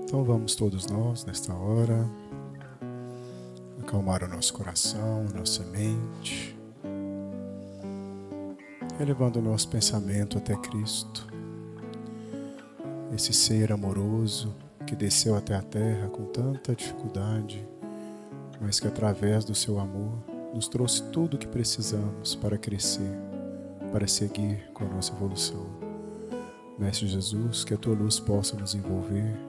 Então vamos todos nós, nesta hora, acalmar o nosso coração, a nossa mente, elevando o nosso pensamento até Cristo, esse ser amoroso que desceu até a terra com tanta dificuldade, mas que através do seu amor nos trouxe tudo o que precisamos para crescer, para seguir com a nossa evolução. Mestre Jesus, que a tua luz possa nos envolver,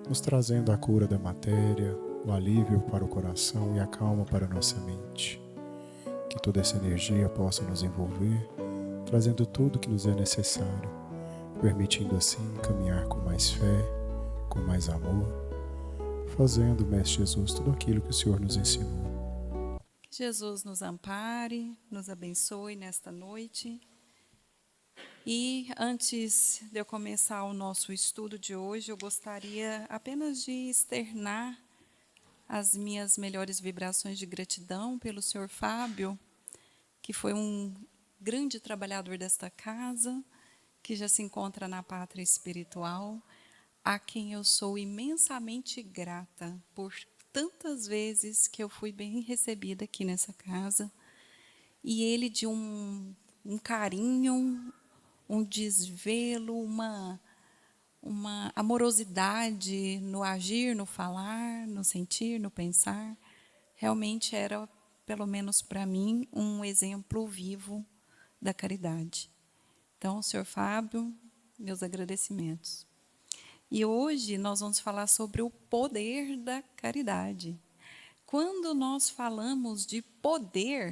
nos trazendo a cura da matéria, o alívio para o coração e a calma para a nossa mente. Que toda essa energia possa nos envolver, trazendo tudo o que nos é necessário, permitindo assim caminhar com mais fé, com mais amor, fazendo, Mestre Jesus, tudo aquilo que o Senhor nos ensinou. Que Jesus nos ampare, nos abençoe nesta noite. E antes de eu começar o nosso estudo de hoje, eu gostaria apenas de externar as minhas melhores vibrações de gratidão pelo Sr. Fábio, que foi um grande trabalhador desta casa, que já se encontra na pátria espiritual, a quem eu sou imensamente grata por tantas vezes que eu fui bem recebida aqui nessa casa. E ele de um carinho, um desvelo, uma amorosidade no agir, no falar, no sentir, no pensar. Realmente era, pelo menos para mim, um exemplo vivo da caridade. Então, Sr. Fábio, meus agradecimentos. E hoje nós vamos falar sobre o poder da caridade. Quando nós falamos de poder,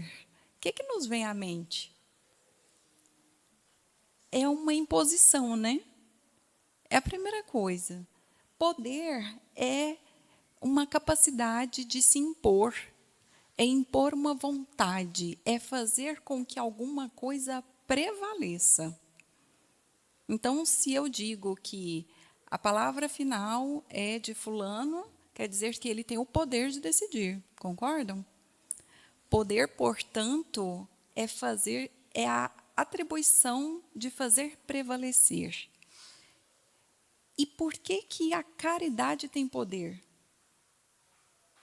o que nos vem à mente? É uma imposição, né? É a primeira coisa. Poder é uma capacidade de se impor, é impor uma vontade, é fazer com que alguma coisa prevaleça. Então, se eu digo que a palavra final é de fulano, quer dizer que ele tem o poder de decidir, concordam? Poder, portanto, é a atribuição de fazer prevalecer. E por que a caridade tem poder?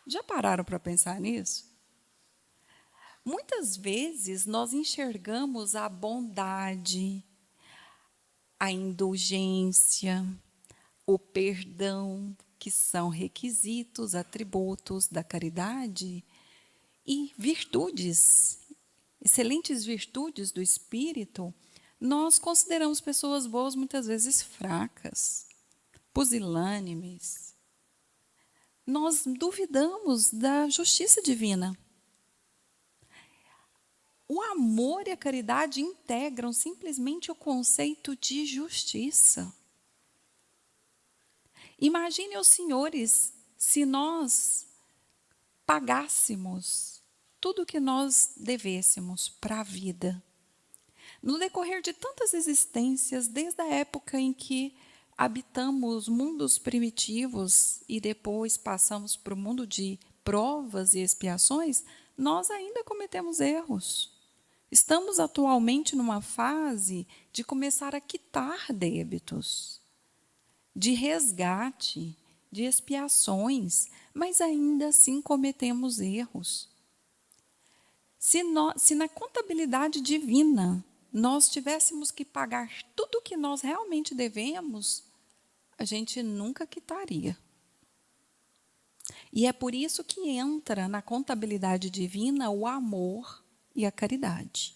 Já pararam para pensar nisso? Muitas vezes nós enxergamos a bondade, a indulgência, o perdão, que são requisitos, atributos da caridade, e virtudes, excelentes virtudes do espírito, nós consideramos pessoas boas muitas vezes fracas, pusilânimes. Nós duvidamos da justiça divina. O amor e a caridade integram simplesmente o conceito de justiça. Imagine os senhores se nós pagássemos tudo o que nós devêssemos para a vida. No decorrer de tantas existências, desde a época em que habitamos mundos primitivos e depois passamos para o mundo de provas e expiações, nós ainda cometemos erros. Estamos atualmente numa fase de começar a quitar débitos, de resgate, de expiações, mas ainda assim cometemos erros. Se na contabilidade divina nós tivéssemos que pagar tudo o que nós realmente devemos, a gente nunca quitaria. E é por isso que entra na contabilidade divina o amor e a caridade.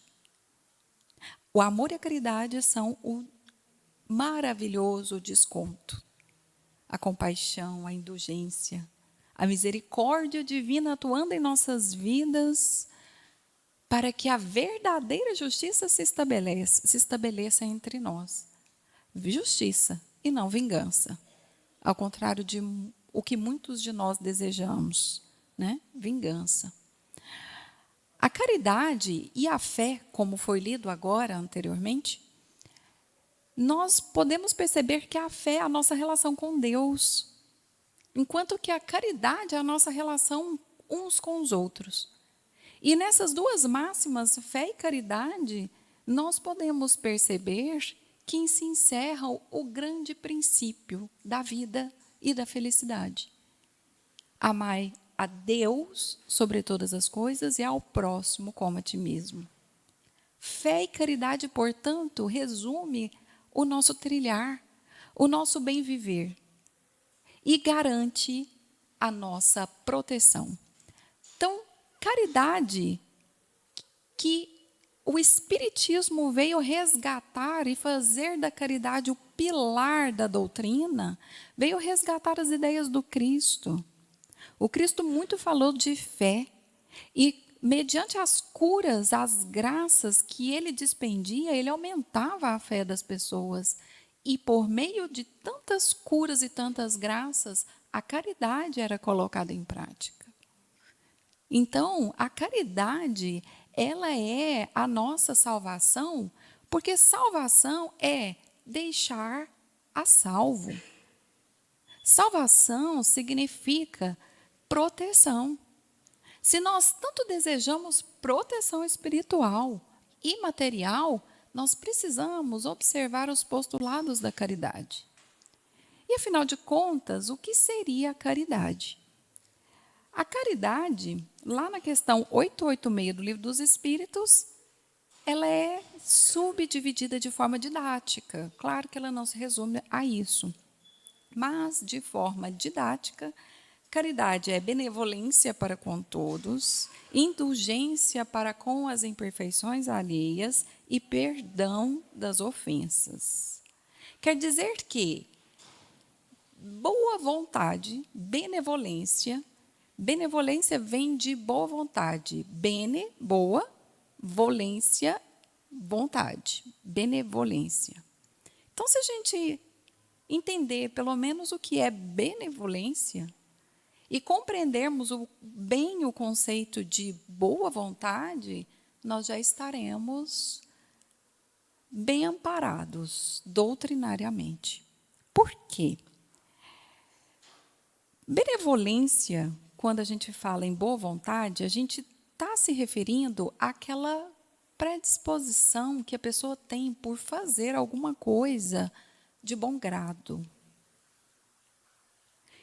O amor e a caridade são o maravilhoso desconto. A compaixão, a indulgência, a misericórdia divina atuando em nossas vidas para que a verdadeira justiça se estabeleça entre nós. Justiça e não vingança. Ao contrário de o que muitos de nós desejamos, né? Vingança. A caridade e a fé, como foi lido agora anteriormente, nós podemos perceber que a fé é a nossa relação com Deus, enquanto que a caridade é a nossa relação uns com os outros. E nessas duas máximas, fé e caridade, nós podemos perceber que se encerra o grande princípio da vida e da felicidade. Amai a Deus sobre todas as coisas e ao próximo como a ti mesmo. Fé e caridade, portanto, resume o nosso trilhar, o nosso bem viver e garante a nossa proteção. Então, caridade que o Espiritismo veio resgatar e fazer da caridade o pilar da doutrina, veio resgatar as ideias do Cristo. O Cristo muito falou de fé e, mediante as curas, as graças que ele dispendia, ele aumentava a fé das pessoas. E por meio de tantas curas e tantas graças, a caridade era colocada em prática. Então, a caridade, ela é a nossa salvação, porque salvação é deixar a salvo. Salvação significa proteção. Se nós tanto desejamos proteção espiritual e material, nós precisamos observar os postulados da caridade. E, afinal de contas, o que seria a caridade? A caridade, lá na questão 886 do Livro dos Espíritos, ela é subdividida de forma didática. Claro que ela não se resume a isso, mas, de forma didática, caridade é benevolência para com todos, indulgência para com as imperfeições alheias e perdão das ofensas. Quer dizer que boa vontade, benevolência vem de boa vontade. Bene, boa, volência, vontade. Benevolência. Então, se a gente entender pelo menos o que é benevolência e compreendermos bem o conceito de boa vontade, nós já estaremos bem amparados doutrinariamente. Por quê? Benevolência, quando a gente fala em boa vontade, a gente está se referindo àquela predisposição que a pessoa tem por fazer alguma coisa de bom grado.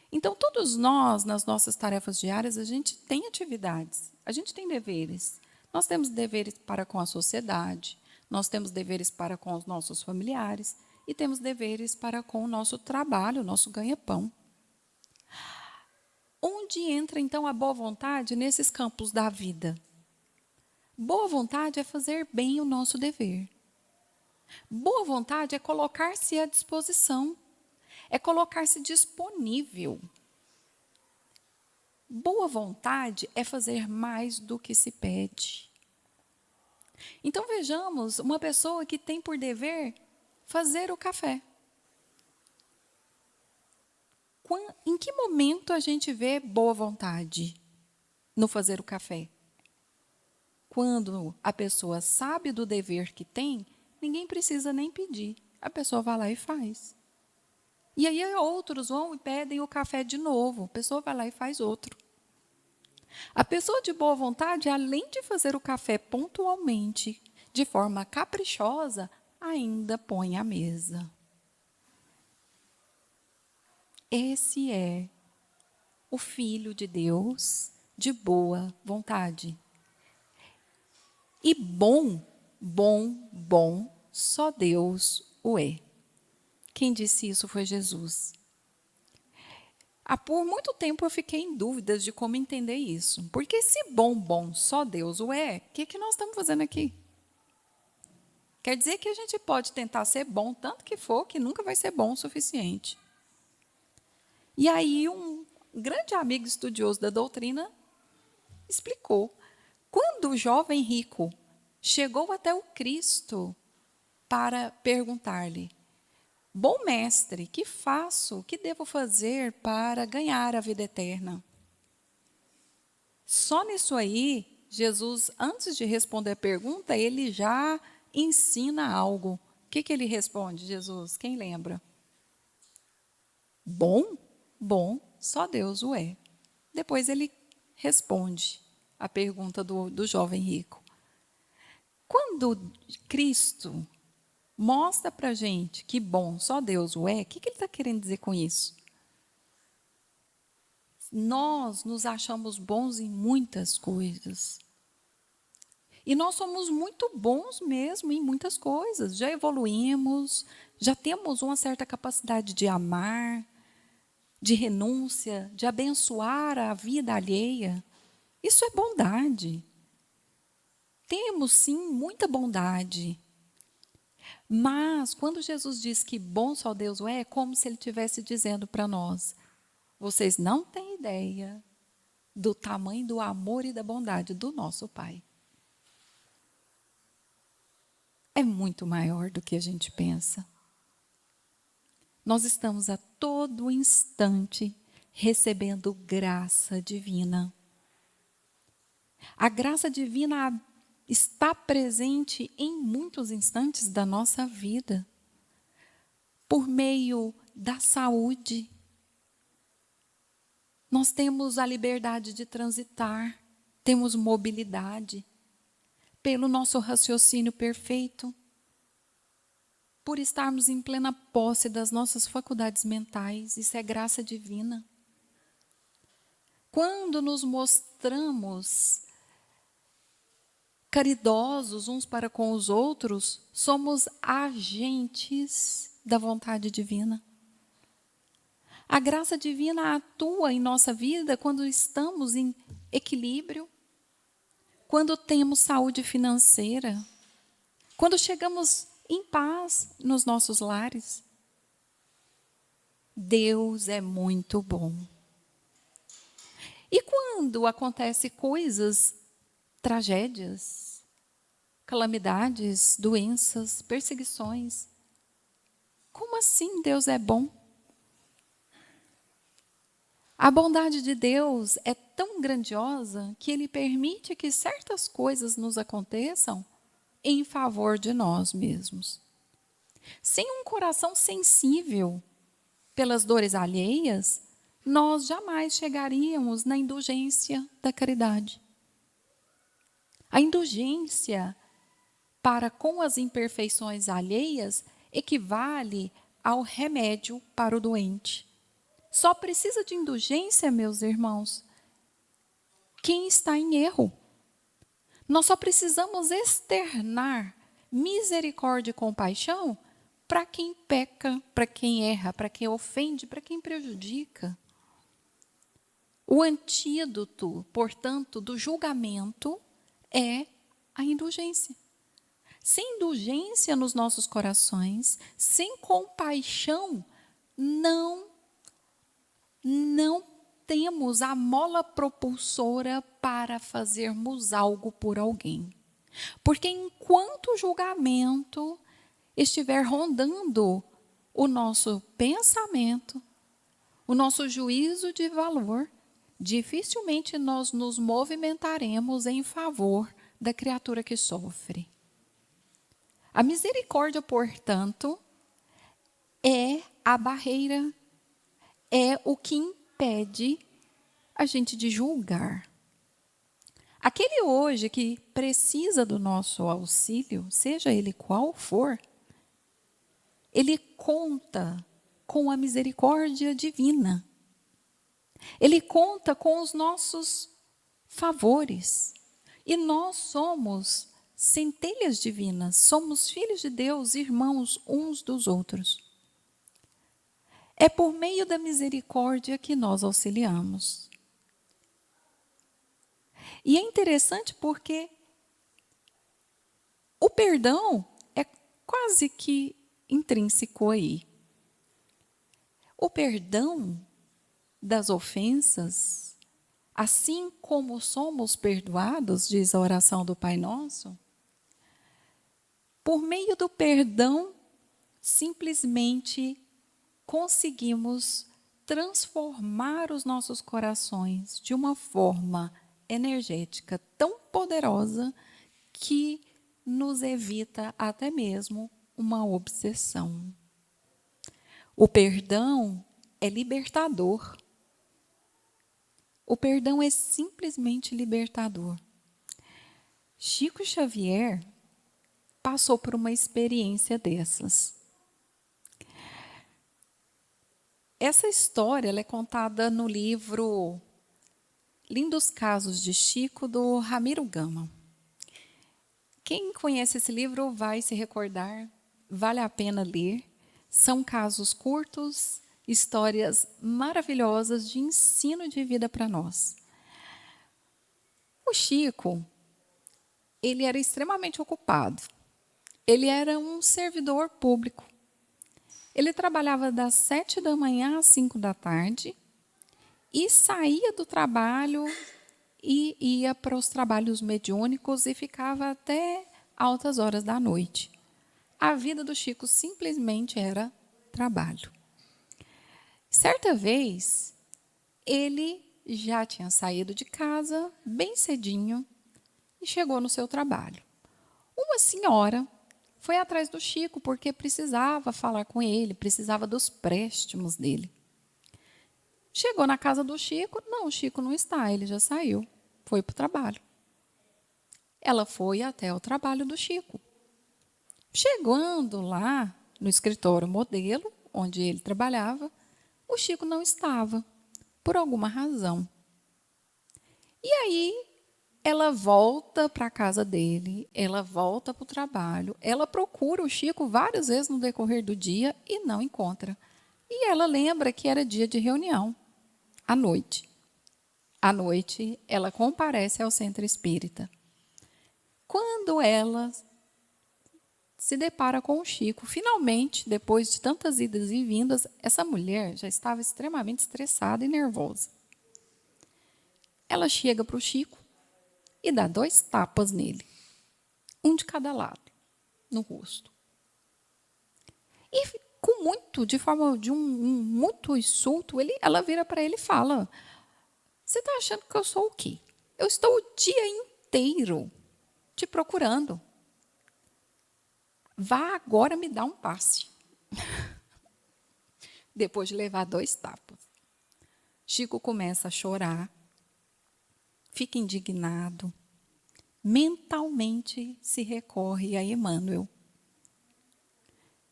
Então, todos nós, nas nossas tarefas diárias, a gente tem atividades, a gente tem deveres. Nós temos deveres para com a sociedade, nós temos deveres para com os nossos familiares e temos deveres para com o nosso trabalho, o nosso ganha-pão. Onde entra, então, a boa vontade nesses campos da vida? Boa vontade é fazer bem o nosso dever. Boa vontade é colocar-se à disposição, é colocar-se disponível. Boa vontade é fazer mais do que se pede. Então, vejamos uma pessoa que tem por dever fazer o café. Em que momento a gente vê boa vontade no fazer o café? Quando a pessoa sabe do dever que tem, ninguém precisa nem pedir. A pessoa vai lá e faz. E aí outros vão e pedem o café de novo. A pessoa vai lá e faz outro. A pessoa de boa vontade, além de fazer o café pontualmente, de forma caprichosa, ainda põe à mesa. Esse é o Filho de Deus de boa vontade. E bom, só Deus o é. Quem disse isso foi Jesus. Por muito tempo eu fiquei em dúvidas de como entender isso. Porque se bom, só Deus o é, o que nós estamos fazendo aqui? Quer dizer que a gente pode tentar ser bom tanto que for, que nunca vai ser bom o suficiente. E aí um grande amigo estudioso da doutrina explicou. Quando o jovem rico chegou até o Cristo para perguntar-lhe: bom mestre, que faço, que devo fazer para ganhar a vida eterna? Só nisso aí, Jesus, antes de responder a pergunta, ele já ensina algo. O que ele responde, Jesus? Quem lembra? Bom, só Deus o é. Depois ele responde a pergunta do jovem rico. Quando Cristo mostra para a gente que bom, só Deus o é, o que ele está querendo dizer com isso? Nós nos achamos bons em muitas coisas. E nós somos muito bons mesmo em muitas coisas. Já evoluímos, já temos uma certa capacidade de amar, de renúncia, de abençoar a vida alheia. Isso é bondade. Temos, sim, muita bondade. Mas, quando Jesus diz que bom só Deus é como se Ele estivesse dizendo para nós: vocês não têm ideia do tamanho do amor e da bondade do nosso Pai. É muito maior do que a gente pensa. Nós estamos a todo instante recebendo graça divina. A graça divina está presente em muitos instantes da nossa vida, por meio da saúde. Nós temos a liberdade de transitar, temos mobilidade, pelo nosso raciocínio perfeito, por estarmos em plena posse das nossas faculdades mentais. Isso é graça divina. Quando nos mostramos caridosos uns para com os outros, somos agentes da vontade divina. A graça divina atua em nossa vida quando estamos em equilíbrio, quando temos saúde financeira, quando chegamos em paz nos nossos lares. Deus é muito bom. E quando acontecem coisas, tragédias, calamidades, doenças, perseguições, como assim Deus é bom? A bondade de Deus é tão grandiosa que Ele permite que certas coisas nos aconteçam em favor de nós mesmos. Sem um coração sensível pelas dores alheias, nós jamais chegaríamos na indulgência da caridade. A indulgência para com as imperfeições alheias equivale ao remédio para o doente. Só precisa de indulgência, meus irmãos, quem está em erro. Nós só precisamos externar misericórdia e compaixão para quem peca, para quem erra, para quem ofende, para quem prejudica. O antídoto, portanto, do julgamento é a indulgência. Sem indulgência nos nossos corações, sem compaixão, não temos a mola propulsora para fazermos algo por alguém. Porque enquanto o julgamento estiver rondando o nosso pensamento, o nosso juízo de valor, dificilmente nós nos movimentaremos em favor da criatura que sofre. A misericórdia, portanto, é a barreira, é o que impede a gente de julgar. Aquele hoje que precisa do nosso auxílio, seja ele qual for, ele conta com a misericórdia divina. Ele conta com os nossos favores. E nós somos centelhas divinas, somos filhos de Deus, irmãos uns dos outros. É por meio da misericórdia que nós auxiliamos. E é interessante porque o perdão é quase que intrínseco aí. O perdão das ofensas, assim como somos perdoados, diz a oração do Pai Nosso, por meio do perdão, simplesmente conseguimos transformar os nossos corações de uma forma energética tão poderosa que nos evita até mesmo uma obsessão. O perdão é libertador. O perdão é simplesmente libertador. Chico Xavier passou por uma experiência dessas. Essa história ela é contada no livro Lindos Casos de Chico, do Ramiro Gama. Quem conhece esse livro vai se recordar, vale a pena ler. São casos curtos, histórias maravilhosas de ensino de vida para nós. O Chico, ele era extremamente ocupado. Ele era um servidor público. Ele trabalhava das 7 da manhã às 5 da tarde e saía do trabalho e ia para os trabalhos mediúnicos e ficava até altas horas da noite. A vida do Chico simplesmente era trabalho. Certa vez, ele já tinha saído de casa bem cedinho e chegou no seu trabalho. Uma senhora foi atrás do Chico porque precisava falar com ele, precisava dos préstimos dele. Chegou na casa do Chico, não, o Chico não está, ele já saiu, foi para o trabalho. Ela foi até o trabalho do Chico. Chegando lá no escritório modelo, onde ele trabalhava, o Chico não estava, por alguma razão. E aí, ela volta para a casa dele, ela volta para o trabalho, ela procura o Chico várias vezes no decorrer do dia e não encontra. E ela lembra que era dia de reunião, à noite. À noite, ela comparece ao centro espírita. Quando ela se depara com o Chico, finalmente, depois de tantas idas e vindas, essa mulher já estava extremamente estressada e nervosa. Ela chega para o Chico e dá 2 tapas nele, um de cada lado, no rosto. E de um muito insulto, ela vira para ele e fala: você está achando que eu sou o quê? Eu estou o dia inteiro te procurando. Vá agora me dar um passe. Depois de levar 2 tapas. Chico começa a chorar, fica indignado, mentalmente se recorre a Emmanuel.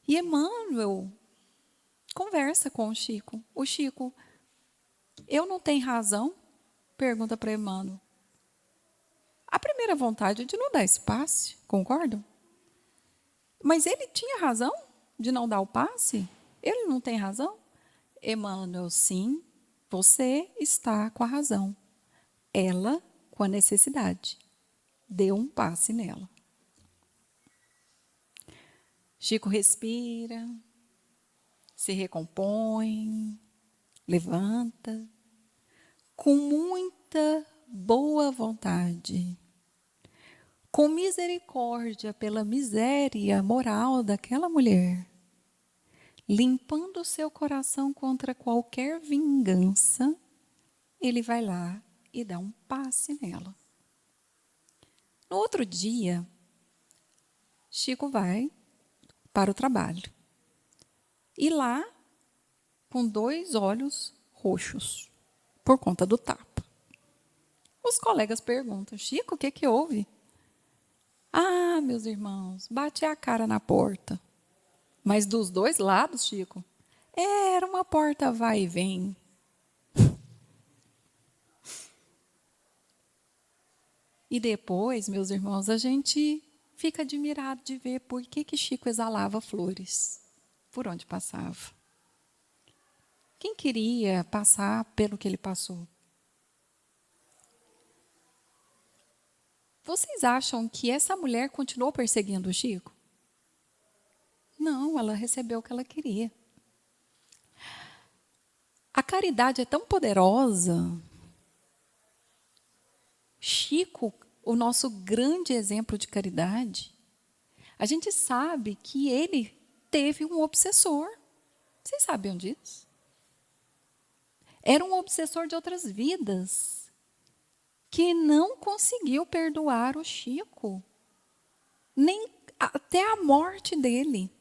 E Emmanuel conversa com o Chico. O Chico, eu não tenho razão? Pergunta para Emmanuel. A primeira vontade é de não dar esse passe, concordam? Mas ele tinha razão de não dar o passe? Ele não tem razão? Emmanuel, sim, você está com a razão. Ela com a necessidade. Deu um passe nela. Chico respira, se recompõe, levanta, com muita boa vontade, com misericórdia pela miséria moral daquela mulher, limpando o seu coração contra qualquer vingança, ele vai lá e dá um passe nela. No outro dia, Chico vai para o trabalho. E lá, com 2 olhos roxos, por conta do tapa. Os colegas perguntam: Chico, o que houve? Ah, meus irmãos, bati a cara na porta. Mas dos 2 lados, Chico? Era uma porta vai e vem. E depois, meus irmãos, a gente fica admirado de ver por que Chico exalava flores, por onde passava. Quem queria passar pelo que ele passou? Vocês acham que essa mulher continuou perseguindo o Chico? Não, ela recebeu o que ela queria. A caridade é tão poderosa. Chico, o nosso grande exemplo de caridade, a gente sabe que ele teve um obsessor. Vocês sabiam disso? Era um obsessor de outras vidas, que não conseguiu perdoar o Chico, nem até a morte dele.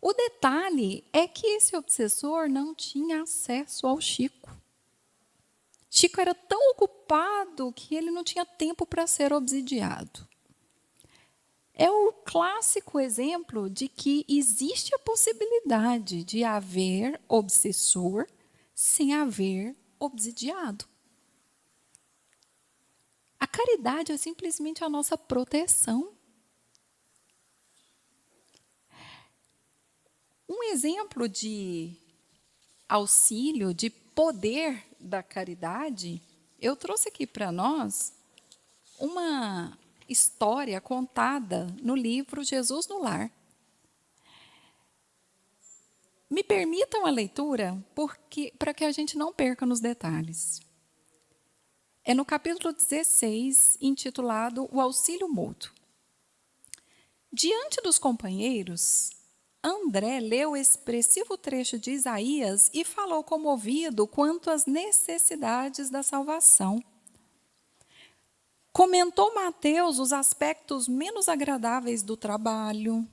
O detalhe é que esse obsessor não tinha acesso ao Chico. Chico era tão ocupado que ele não tinha tempo para ser obsidiado. é o clássico exemplo de que existe a possibilidade de haver obsessor sem haver obsidiado. A caridade é simplesmente a nossa proteção. Um exemplo de auxílio, de poder da caridade, eu trouxe aqui para nós uma história contada no livro Jesus no Lar. Me permitam a leitura para que a gente não perca nos detalhes. É no capítulo 16, intitulado O Auxílio Mútuo. Diante dos companheiros, André leu o expressivo trecho de Isaías e falou comovido quanto às necessidades da salvação. Comentou Mateus os aspectos menos agradáveis do trabalho.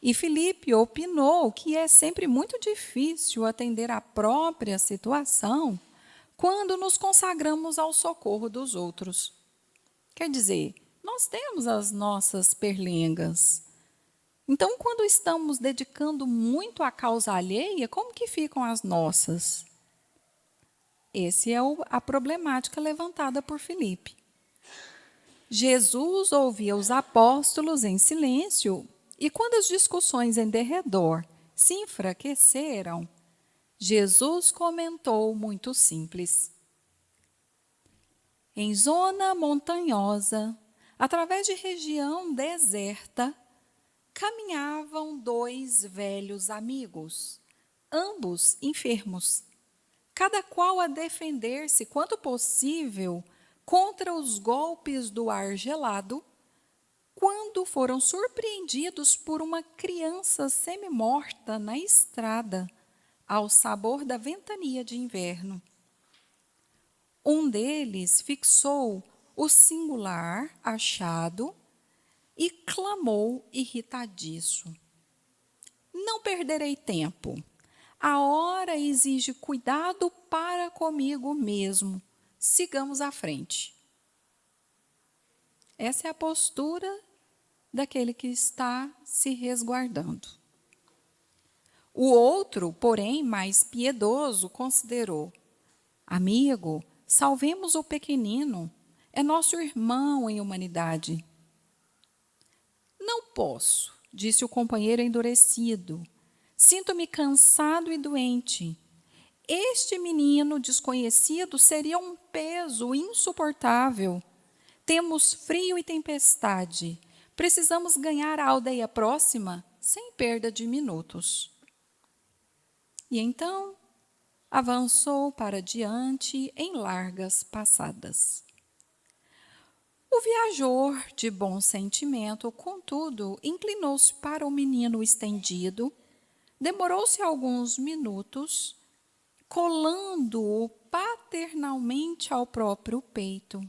E Filipe opinou que é sempre muito difícil atender à própria situação quando nos consagramos ao socorro dos outros. Quer dizer, nós temos as nossas perlengas. Então, quando estamos dedicando muito à causa alheia, como que ficam as nossas? Essa é a problemática levantada por Filipe. Jesus ouvia os apóstolos em silêncio e, quando as discussões em derredor se enfraqueceram, Jesus comentou muito simples. Em zona montanhosa, através de região deserta, caminhavam 2 velhos amigos, ambos enfermos, cada qual a defender-se quanto possível contra os golpes do ar gelado, quando foram surpreendidos por uma criança semi-morta na estrada, ao sabor da ventania de inverno. Um deles fixou o singular achado e clamou irritadiço: Não perderei tempo. A hora exige cuidado para comigo mesmo. Sigamos à frente. Essa é a postura daquele que está se resguardando. O outro, porém, mais piedoso, considerou: Amigo, salvemos o pequenino. É nosso irmão em humanidade. Não posso, disse o companheiro endurecido. Sinto-me cansado e doente. Este menino desconhecido seria um peso insuportável. Temos frio e tempestade. Precisamos ganhar a aldeia próxima sem perda de minutos. E então avançou para diante em largas passadas. O viajor, de bom sentimento, contudo, inclinou-se para o menino estendido, demorou-se alguns minutos, colando-o paternalmente ao próprio peito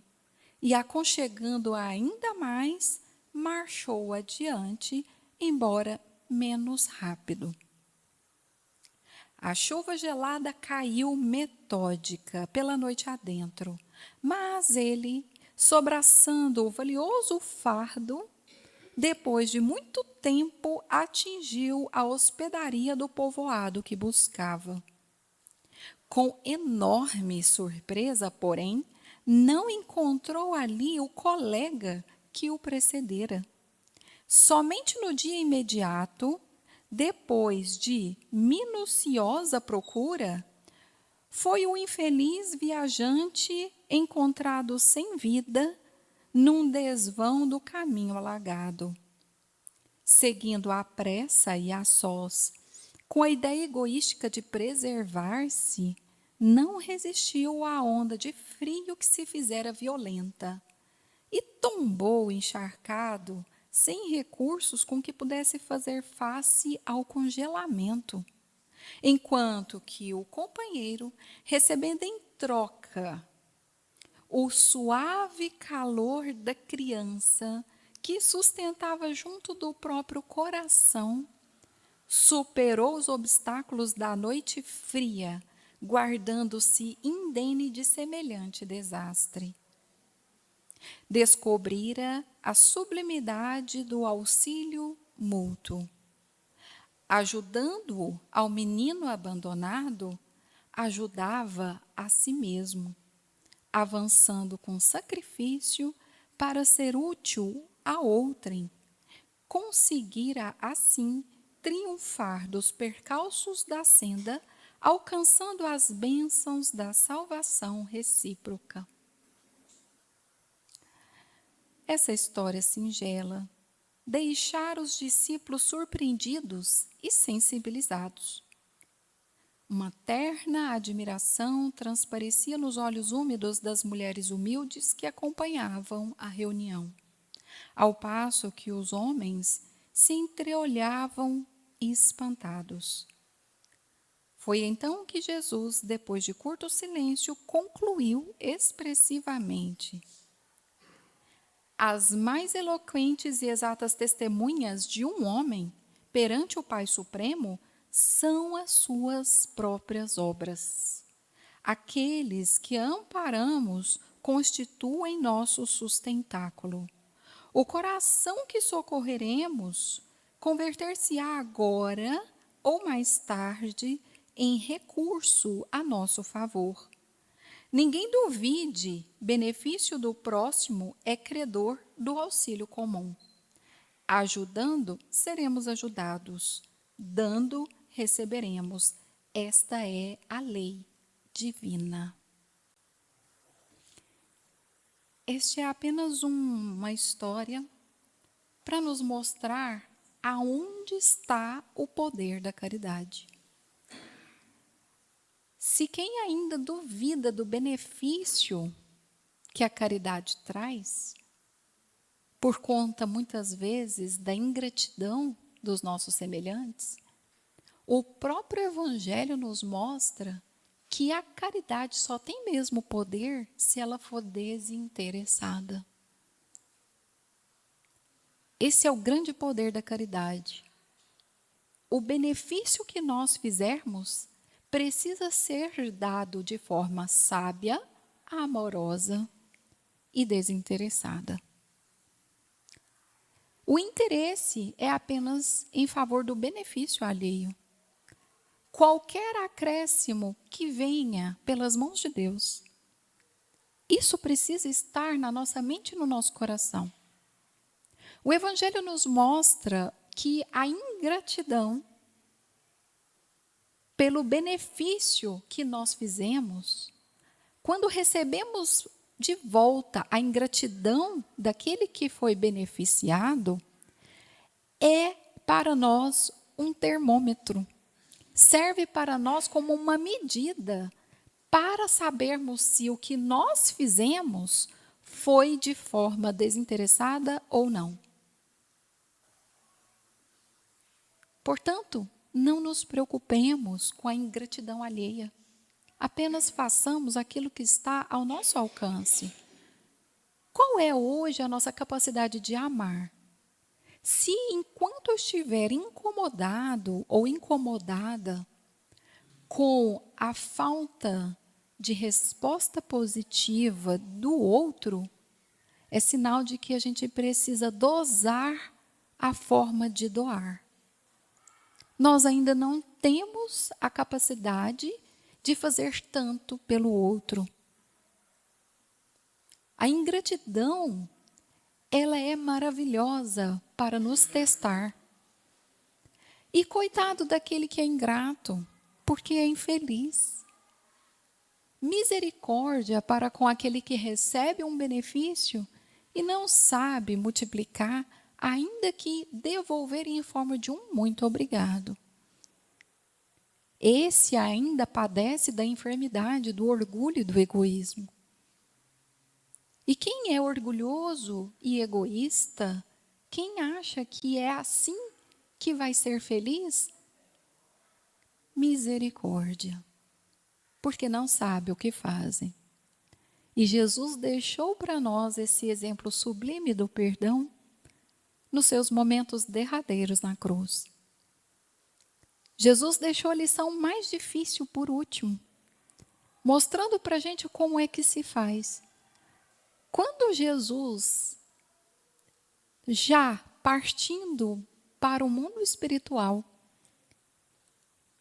e, aconchegando-o ainda mais, marchou adiante, embora menos rápido. A chuva gelada caiu metódica pela noite adentro, mas ele, sobraçando o valioso fardo, depois de muito tempo atingiu a hospedaria do povoado que buscava. Com enorme surpresa, porém, não encontrou ali o colega que o precedera. Somente no dia imediato, depois de minuciosa procura, foi o infeliz viajante encontrado sem vida num desvão do caminho alagado. Seguindo à pressa e a sós, com a ideia egoística de preservar-se, não resistiu à onda de frio que se fizera violenta e tombou encharcado, sem recursos com que pudesse fazer face ao congelamento, enquanto que o companheiro, recebendo em troca o suave calor da criança que sustentava junto do próprio coração, superou os obstáculos da noite fria, guardando-se indene de semelhante desastre. Descobrira a sublimidade do auxílio mútuo. Ajudando-o ao menino abandonado, ajudava a si mesmo, avançando com sacrifício para ser útil a outrem. Conseguira, assim, triunfar dos percalços da senda, alcançando as bênçãos da salvação recíproca. Essa história singela deixara os discípulos surpreendidos e sensibilizados. Uma terna admiração transparecia nos olhos úmidos das mulheres humildes que acompanhavam a reunião, ao passo que os homens se entreolhavam espantados. Foi então que Jesus, depois de curto silêncio, concluiu expressivamente: as mais eloquentes e exatas testemunhas de um homem perante o Pai Supremo são as suas próprias obras. Aqueles que amparamos constituem nosso sustentáculo. O coração que socorreremos converter-se-á agora ou mais tarde em recurso a nosso favor. Ninguém duvide, benefício do próximo é credor do auxílio comum. Ajudando, seremos ajudados. Dando, receberemos. Esta é a lei divina. Este é apenas uma história para nos mostrar aonde está o poder da caridade. Se quem ainda duvida do benefício que a caridade traz, por conta, muitas vezes, da ingratidão dos nossos semelhantes, o próprio Evangelho nos mostra que a caridade só tem mesmo poder se ela for desinteressada. Esse é o grande poder da caridade. O benefício que nós fizermos precisa ser dado de forma sábia, amorosa e desinteressada. O interesse é apenas em favor do benefício alheio. Qualquer acréscimo que venha pelas mãos de Deus, isso precisa estar na nossa mente e no nosso coração. O Evangelho nos mostra que a ingratidão pelo benefício que nós fizemos, quando recebemos de volta a ingratidão daquele que foi beneficiado, é para nós um termômetro. Serve para nós como uma medida para sabermos se o que nós fizemos foi de forma desinteressada ou não. Portanto, não nos preocupemos com a ingratidão alheia. Apenas façamos aquilo que está ao nosso alcance. Qual é hoje a nossa capacidade de amar? Se enquanto eu estiver incomodado ou incomodada com a falta de resposta positiva do outro, é sinal de que a gente precisa dosar a forma de doar. Nós ainda não temos a capacidade de fazer tanto pelo outro. A ingratidão, ela é maravilhosa para nos testar. E coitado daquele que é ingrato, porque é infeliz. Misericórdia para com aquele que recebe um benefício e não sabe multiplicar, ainda que devolver em forma de um muito obrigado. Esse ainda padece da enfermidade, do orgulho e do egoísmo. E quem é orgulhoso e egoísta, quem acha que é assim que vai ser feliz, misericórdia, porque não sabe o que fazem. E Jesus deixou para nós esse exemplo sublime do perdão nos seus momentos derradeiros na cruz. Jesus deixou a lição mais difícil por último, mostrando para a gente como é que se faz. Quando Jesus, já partindo para o mundo espiritual,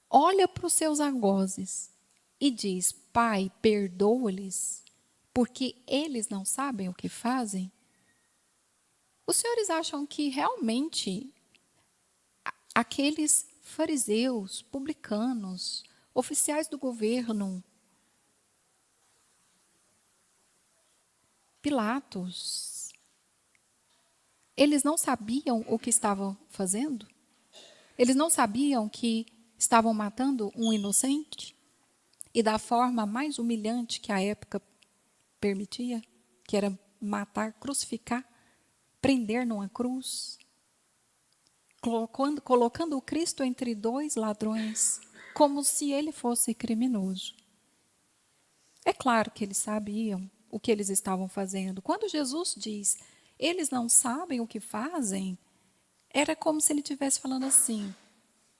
olha para os seus algozes e diz: Pai, perdoa-lhes, porque eles não sabem o que fazem. Os senhores acham que realmente aqueles fariseus, publicanos, oficiais do governo, Pilatos, eles não sabiam o que estavam fazendo? Eles não sabiam que estavam matando um inocente? E da forma mais humilhante que a época permitia, que era matar, crucificar, prender numa cruz, colocando o Cristo entre dois ladrões, como se ele fosse criminoso. É claro que eles sabiam o que eles estavam fazendo. Quando Jesus diz, eles não sabem o que fazem, era como se ele estivesse falando assim: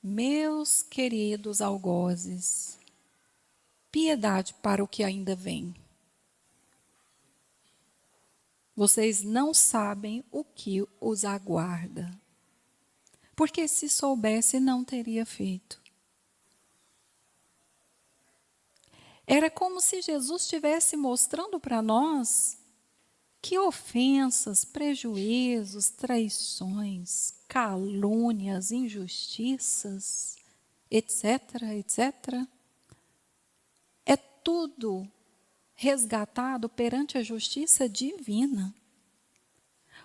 meus queridos algozes, piedade para o que ainda vem. Vocês não sabem o que os aguarda. Porque se soubesse, não teria feito. Era como se Jesus estivesse mostrando para nós que ofensas, prejuízos, traições, calúnias, injustiças, etc., etc., é tudo resgatado perante a justiça divina.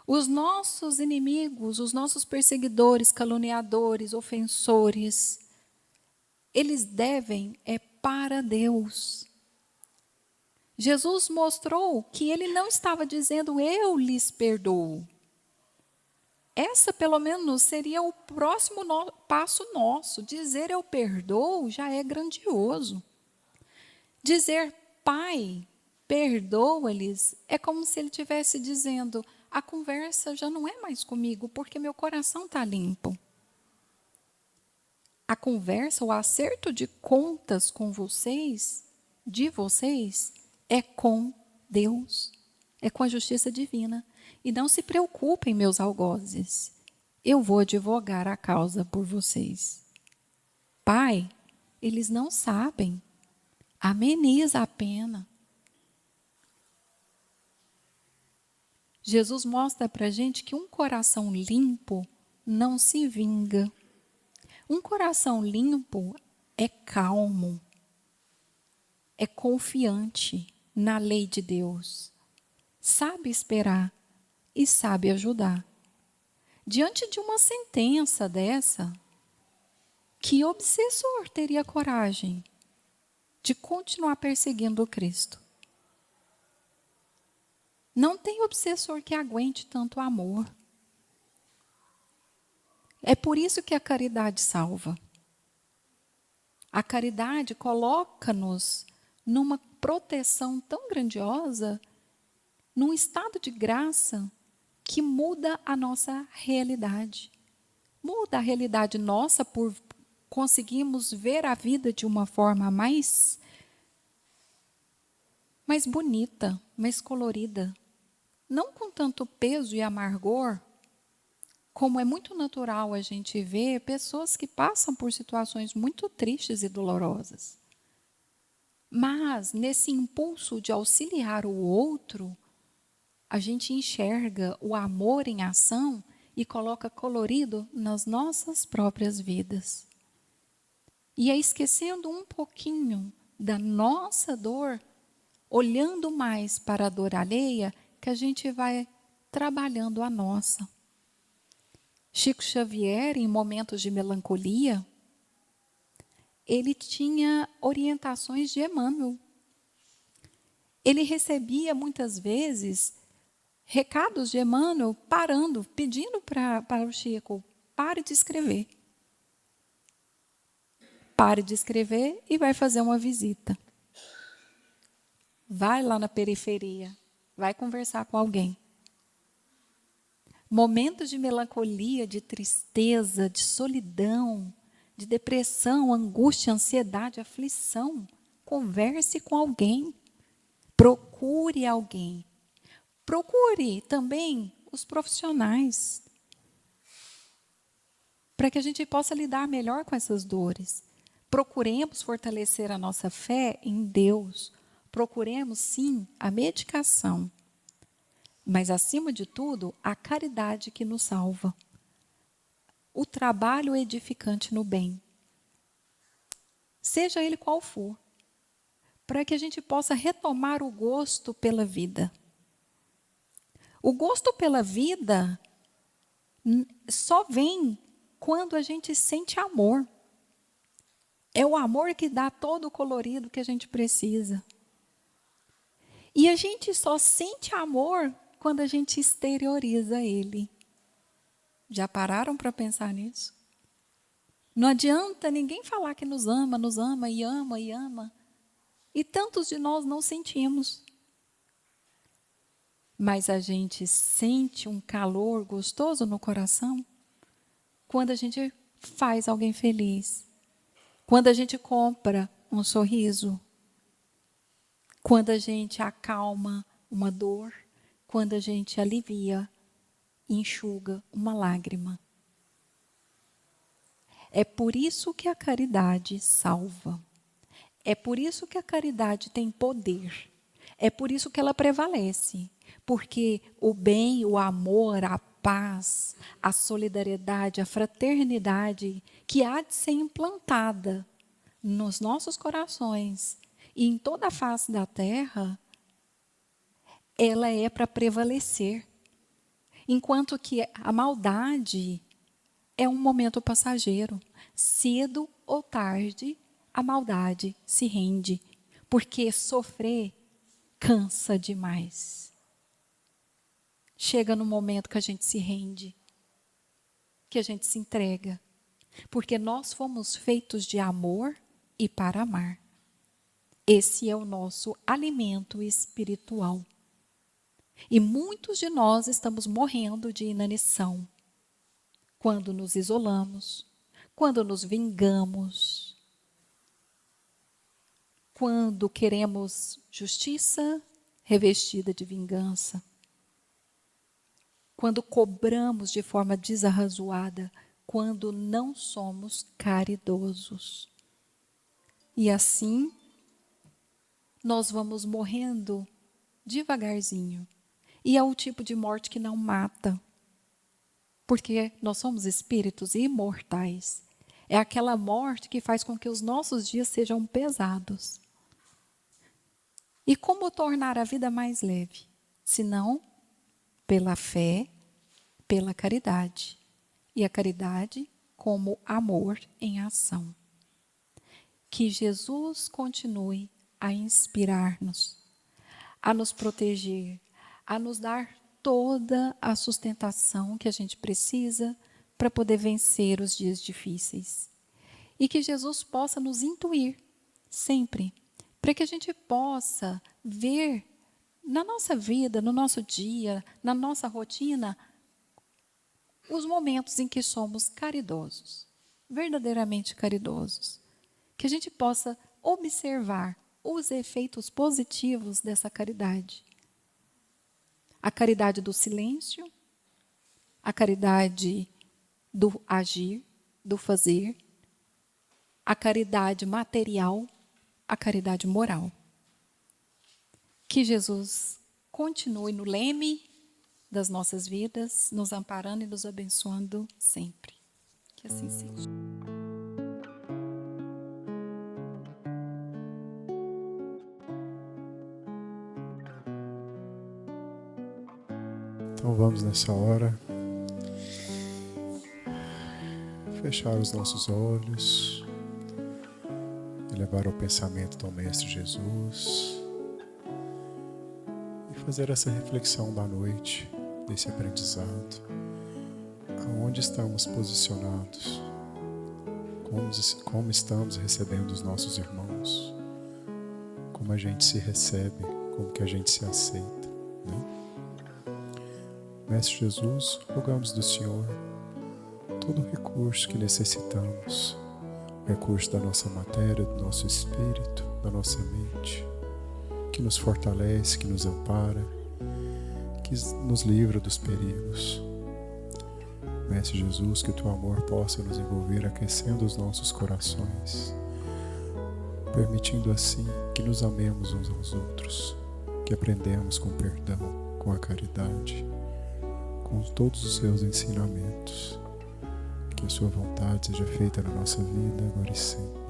Os nossos inimigos, os nossos perseguidores, caluniadores, ofensores, eles devem para Deus. Jesus mostrou que ele não estava dizendo eu lhes perdoo. Essa, pelo menos, seria o próximo passo nosso. Dizer eu perdoo já é grandioso. Dizer Pai, perdoa-lhes, é como se ele estivesse dizendo: a conversa já não é mais comigo, porque meu coração está limpo. A conversa, o acerto de contas com vocês, de vocês, é com Deus, é com a justiça divina. E não se preocupem, meus algozes, eu vou advogar a causa por vocês. Pai, eles não sabem, ameniza a pena. Jesus mostra para a gente que um coração limpo não se vinga. Um coração limpo é calmo, é confiante na lei de Deus, sabe esperar e sabe ajudar. Diante de uma sentença dessa, que obsessor teria coragem de continuar perseguindo o Cristo? Não tem obsessor que aguente tanto amor. É por isso que a caridade salva. A caridade coloca-nos numa proteção tão grandiosa, num estado de graça, que muda a nossa realidade. Muda a realidade nossa por conseguirmos ver a vida de uma forma mais bonita, mais colorida. Não com tanto peso e amargor, como é muito natural a gente ver pessoas que passam por situações muito tristes e dolorosas. Mas, nesse impulso de auxiliar o outro, a gente enxerga o amor em ação e coloca colorido nas nossas próprias vidas. E é esquecendo um pouquinho da nossa dor, olhando mais para a dor alheia, que a gente vai trabalhando a nossa. Chico Xavier, em momentos de melancolia, ele tinha orientações de Emmanuel. Ele recebia muitas vezes recados de Emmanuel parando, pedindo para o Chico: pare de escrever. Pare de escrever e vai fazer uma visita. Vai lá na periferia, vai conversar com alguém. Momentos de melancolia, de tristeza, de solidão, de depressão, angústia, ansiedade, aflição. Converse com alguém. Procure alguém. procure também os profissionais, para que a gente possa lidar melhor com essas dores. Procuremos fortalecer a nossa fé em Deus. Procuremos, sim, a medicação. Mas, acima de tudo, a caridade que nos salva. O trabalho edificante no bem. Seja ele qual for. Para que a gente possa retomar o gosto pela vida. O gosto pela vida só vem quando a gente sente amor. É o amor que dá todo o colorido que a gente precisa. E a gente só sente amor quando a gente exterioriza ele. Já pararam para pensar nisso? Não adianta ninguém falar que nos ama e ama e ama. E tantos de nós não sentimos. Mas a gente sente um calor gostoso no coração quando a gente faz alguém feliz. Quando a gente compra um sorriso. Quando a gente acalma uma dor. Quando a gente alivia e enxuga uma lágrima. É por isso que a caridade salva. É por isso que a caridade tem poder. É por isso que ela prevalece. Porque o bem, o amor, a paz, a solidariedade, a fraternidade que há de ser implantada nos nossos corações e em toda a face da terra, ela é para prevalecer. Enquanto que a maldade é um momento passageiro. Cedo ou tarde, a maldade se rende. Porque sofrer cansa demais. Chega no momento que a gente se rende. Que a gente se entrega. Porque nós fomos feitos de amor e para amar. Esse é o nosso alimento espiritual. E muitos de nós estamos morrendo de inanição. Quando nos isolamos, quando nos vingamos, quando queremos justiça revestida de vingança, quando cobramos de forma desarrazoada, quando não somos caridosos. E assim, nós vamos morrendo devagarzinho. E é o tipo de morte que não mata. Porque nós somos espíritos imortais. É aquela morte que faz com que os nossos dias sejam pesados. E como tornar a vida mais leve? Senão pela fé, pela caridade. E a caridade como amor em ação. Que Jesus continue a inspirar-nos, a nos proteger, a nos dar toda a sustentação que a gente precisa para poder vencer os dias difíceis. E que Jesus possa nos intuir sempre, para que a gente possa ver na nossa vida, no nosso dia, na nossa rotina, os momentos em que somos caridosos, verdadeiramente caridosos. Que a gente possa observar os efeitos positivos dessa caridade. A caridade do silêncio, a caridade do agir, do fazer, a caridade material, a caridade moral. Que Jesus continue no leme das nossas vidas, nos amparando e nos abençoando sempre. Que assim seja. Então vamos nessa hora fechar os nossos olhos, elevar o pensamento ao Mestre Jesus e fazer essa reflexão da noite, desse aprendizado. Aonde estamos posicionados? Como estamos recebendo os nossos irmãos? Como a gente se recebe? Como que a gente se aceita, né? Mestre Jesus, rogamos do Senhor todo o recurso que necessitamos, o recurso da nossa matéria, do nosso espírito, da nossa mente, que nos fortalece, que nos ampara, que nos livra dos perigos. Mestre Jesus, que o teu amor possa nos envolver, aquecendo os nossos corações, permitindo assim que nos amemos uns aos outros, que aprendemos com perdão, com a caridade, com todos os seus ensinamentos. Que a sua vontade seja feita na nossa vida, agora e sempre.